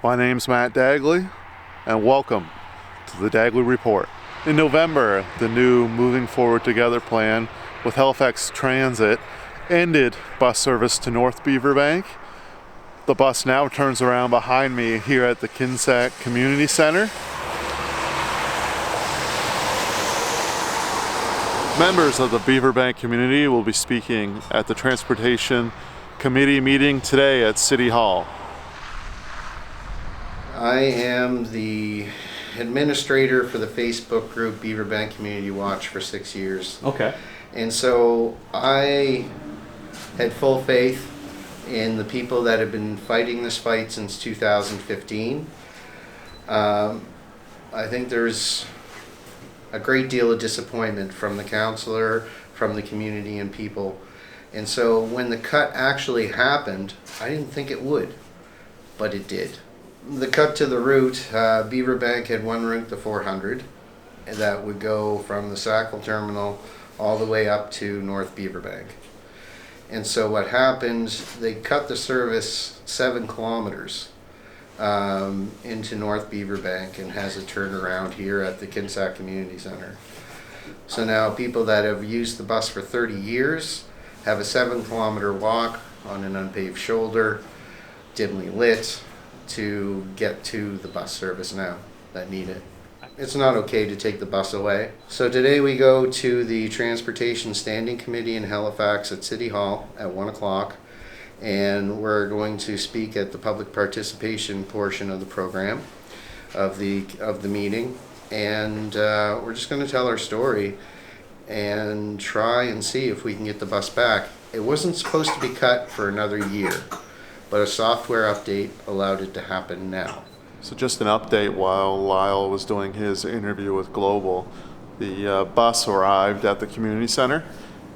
My name's Matt Dagley, and welcome to the Dagley Report. In November, the new Moving Forward Together plan with Halifax Transit ended bus service to North Beaver Bank. The bus now turns around behind me here at the Kinsack Community Center. Members of the Beaver Bank community will be speaking at the Transportation Committee meeting today at City Hall. I am the administrator for the Facebook group Beaver Bank Community Watch for 6 years. Okay. And so I had full faith in the people that have been fighting this fight since 2015. I think there's a great deal of disappointment from the councillor, from the community and people. And so when the cut actually happened, I didn't think it would, but it did. The cut to the route, Beaver Bank had one route, the 400, that would go from the Sackville Terminal all the way up to North Beaver Bank. And so what happened, they cut the service 7 kilometers into North Beaver Bank and has a turnaround here at the Kinsack Community Center. So now people that have used the bus for 30 years have a 7-kilometer walk on an unpaved shoulder, dimly lit, to get to the bus service now that need it. It's not okay to take the bus away. So today we go to the Transportation Standing Committee in Halifax at City Hall at 1 o'clock, and we're going to speak at the public participation portion of the program of the meeting, and we're just going to tell our story and try and see if we can get the bus back. It wasn't supposed to be cut for another year, but a software update allowed it to happen now. So just an update while Lyle was doing his interview with Global. The bus arrived at the community center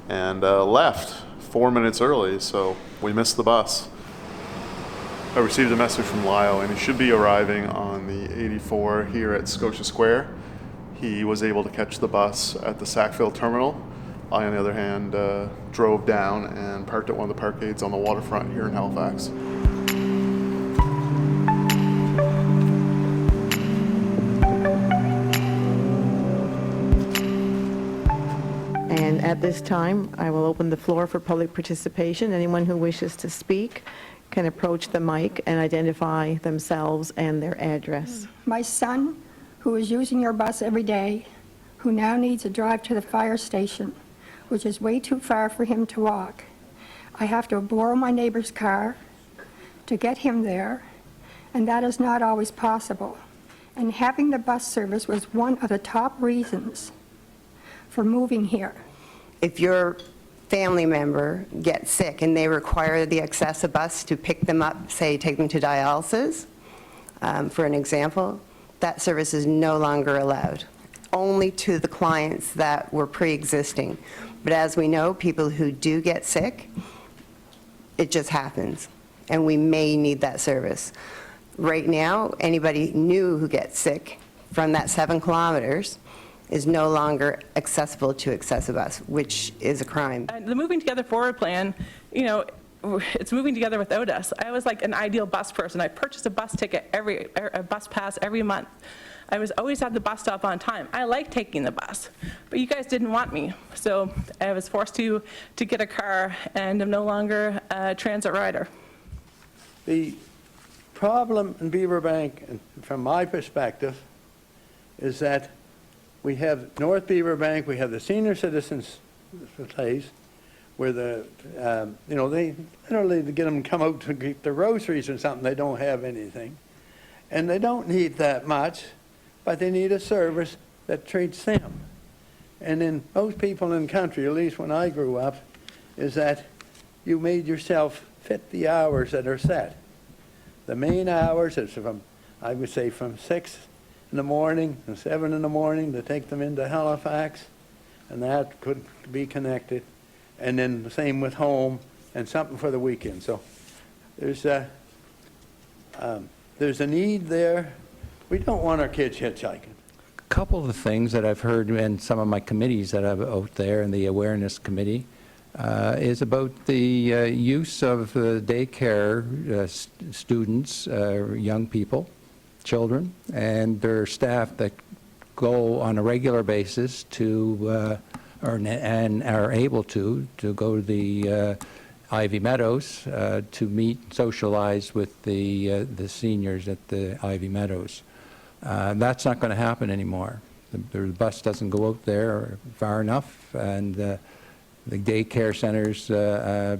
and left 4 minutes early, so we missed the bus. I received a message from Lyle, and he should be arriving on the 84 here at Scotia Square. He was able to catch the bus at the Sackville Terminal. I, on the other hand, drove down and parked at one of the parkades on the waterfront here in Halifax. And at this time, I will open the floor for public participation. Anyone who wishes to speak can approach the mic and identify themselves and their address. My son, who is using your bus every day, who now needs a drive to the fire station, which is way too far for him to walk. I have to borrow my neighbor's car to get him there, and that is not always possible. And having the bus service was one of the top reasons for moving here. If your family member gets sick and they require the access bus to pick them up, say take them to dialysis, for an example, that service is no longer allowed, only to the clients that were pre-existing. But as we know, people who do get sick, it just happens, and we may need that service. Right now, anybody new who gets sick from that 7 kilometers is no longer accessible to access a bus, which is a crime. The Moving Together Forward plan, you know, it's moving together without us. I was like an ideal bus person. I purchased a bus ticket, a bus pass every month. I was always at the bus stop on time. I like taking the bus, but you guys didn't want me. So I was forced to get a car, and I'm no longer a transit rider. The problem in Beaver Bank, from my perspective, is that we have North Beaver Bank, we have the senior citizens place, where the, you know, they literally get them to come out to get the groceries or something, they don't have anything. And they don't need that much, but they need a service that treats them. And then most people in the country, at least when I grew up, is that you made yourself fit the hours that are set. The main hours is from, I would say, from 6 in the morning and 7 in the morning to take them into Halifax, and that could be connected. And then the same with home and something for the weekend. So there's a need there. We don't want our kids hitchhiking. A couple of the things that I've heard in some of my committees that I'm out there in the awareness committee is about the use of daycare students, young people, children, and their staff that go on a regular basis to, and are able to go to the Ivy Meadows to meet, socialize with the seniors at the Ivy Meadows. That's not going to happen anymore. The bus doesn't go out there far enough, and the daycare centers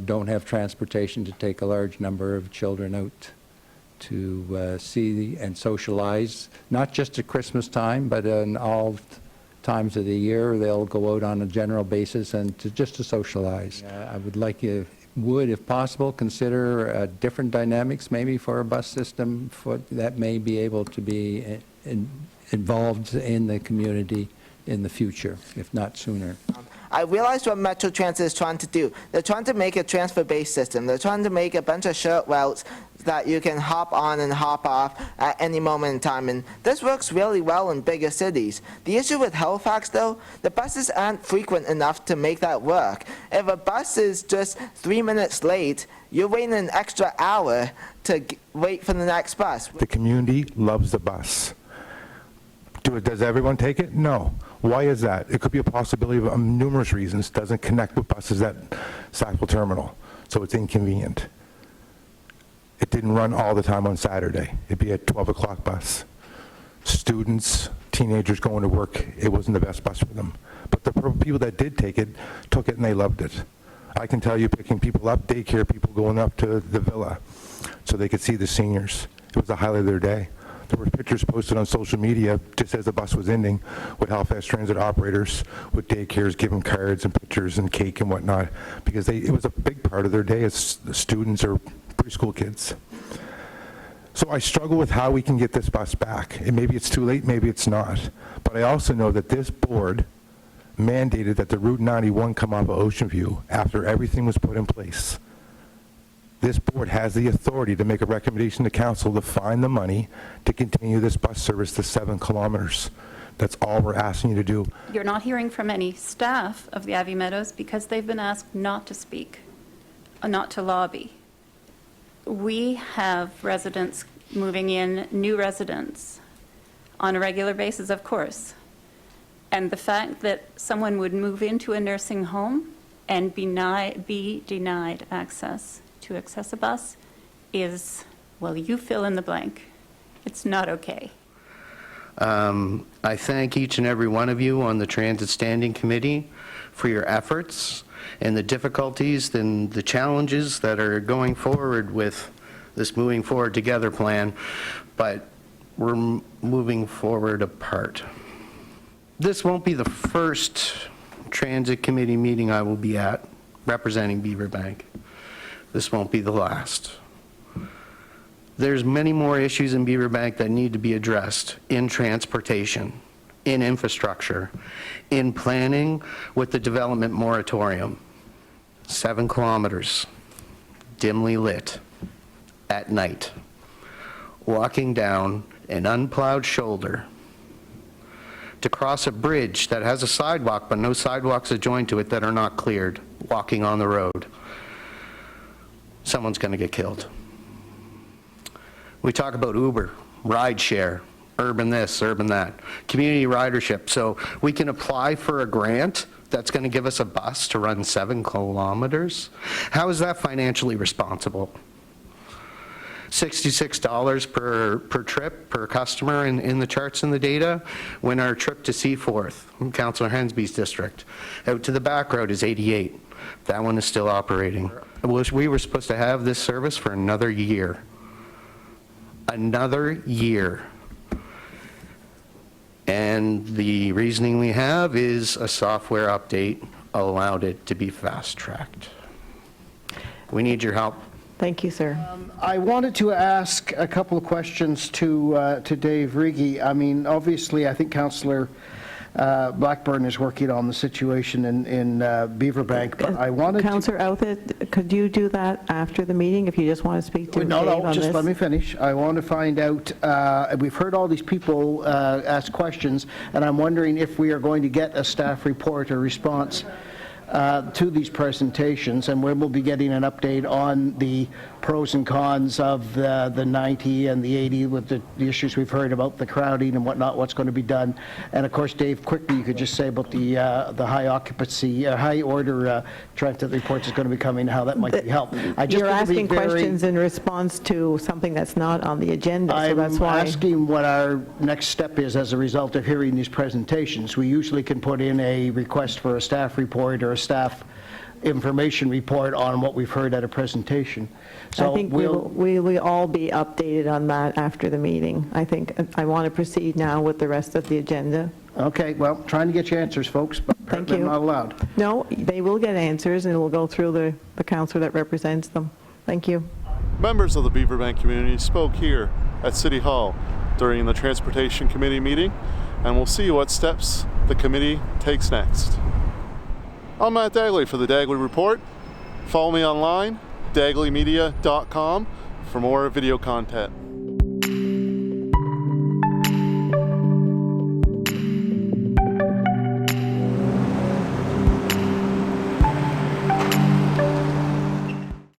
don't have transportation to take a large number of children out to see and socialize, not just at Christmas time, but in all times of the year. They'll go out on a general basis and just to socialize. I would like you would, if possible, consider different dynamics maybe for a bus system that may be able to be involved in the community in the future, if not sooner. I realize what Metro Transit is trying to do. They're trying to make a transfer-based system. They're trying to make a bunch of short routes that you can hop on and hop off at any moment in time, and this works really well in bigger cities. The issue with Halifax, though, the buses aren't frequent enough to make that work. If a bus is just 3 minutes late, you're waiting an extra hour to wait for the next bus. The community loves the bus. Does everyone take it? No. Why is that? It could be a possibility of numerous reasons. Doesn't connect with buses at Sackville Terminal, so it's inconvenient. It didn't run all the time on Saturday. It'd be a 12 o'clock bus. Students, teenagers going to work, it wasn't the best bus for them. But the people that did take it, took it and they loved it. I can tell you, picking people up, daycare people going up to the villa so they could see the seniors. It was the highlight of their day. There were pictures posted on social media just as the bus was ending with Halifax Transit operators with daycares giving cards and pictures and cake and whatnot, because it was a big part of their day as students or preschool kids. So I struggle with how we can get this bus back. And maybe it's too late, maybe it's not. But I also know that this board mandated that the Route 91 come off of Ocean View after everything was put in place. This board has the authority to make a recommendation to council to find the money to continue this bus service to 7 kilometers. That's all we're asking you to do. You're not hearing from any staff of the Ivy Meadows because they've been asked not to speak, not to lobby. We have residents moving in, new residents, on a regular basis, of course. And the fact that someone would move into a nursing home and be denied access to access a bus is, well, you fill in the blank. It's not okay. I thank each and every one of you on the Transit Standing Committee for your efforts and the difficulties and the challenges that are going forward with this Moving Forward Together plan, but we're moving forward apart. This won't be the first Transit Committee meeting I will be at representing Beaver Bank. This won't be the last. There's many more issues in Beaver Bank that need to be addressed in transportation, in infrastructure, in planning with the development moratorium. 7 kilometers, dimly lit, at night, walking down an unplowed shoulder to cross a bridge that has a sidewalk, but no sidewalks adjoined to it that are not cleared, walking on the road. Someone's going to get killed. We talk about Uber, rideshare, urban this, urban that, community ridership. So we can apply for a grant that's going to give us a bus to run 7 kilometers. How is that financially responsible? $66 per trip, per customer in the charts and the data, when our trip to Seaforth, Councillor Hensby's district, out to the back road is $88. That one is still operating. We were supposed to have this service for another year. Another year. And the reasoning we have is a software update allowed it to be fast-tracked. We need your help. Thank you, sir. I wanted to ask a couple of questions to Dave Riggi. I mean, obviously, I think Councillor Blackburn is working on the situation in Beaver Bank, but I wanted Councillor Outhitt, could you do that after the meeting if you just want to speak to Dave on this? No, just let me finish. I want to find out, we've heard all these people ask questions, and I'm wondering if we are going to get a staff report or response to these presentations, and we will be getting an update on the pros and cons of the 90 and the 80 with the issues we've heard about the crowding and whatnot, what's going to be done. And of course, Dave, quickly, you could just say about the high occupancy, high order transit reports is going to be coming, how that might be helped. You're asking questions in response to something that's not on the agenda, so that's why. I'm asking what our next step is as a result of hearing these presentations. We usually can put in a request for a staff report or a staff information report on what we've heard at a presentation. So I think we will all be updated on that after the meeting. I think I want to proceed now with the rest of the agenda. Okay, well, trying to get you answers, folks, but Thank apparently you. I'm not allowed. No, they will get answers, and it will go through the counselor that represents them. Thank you. Members of the Beaver Bank community spoke here at City Hall during the Transportation Committee meeting, and we'll see what steps the committee takes next. I'm Matt Dagley for the Dagley Report. Follow me online, dagleymedia.com, for more video content.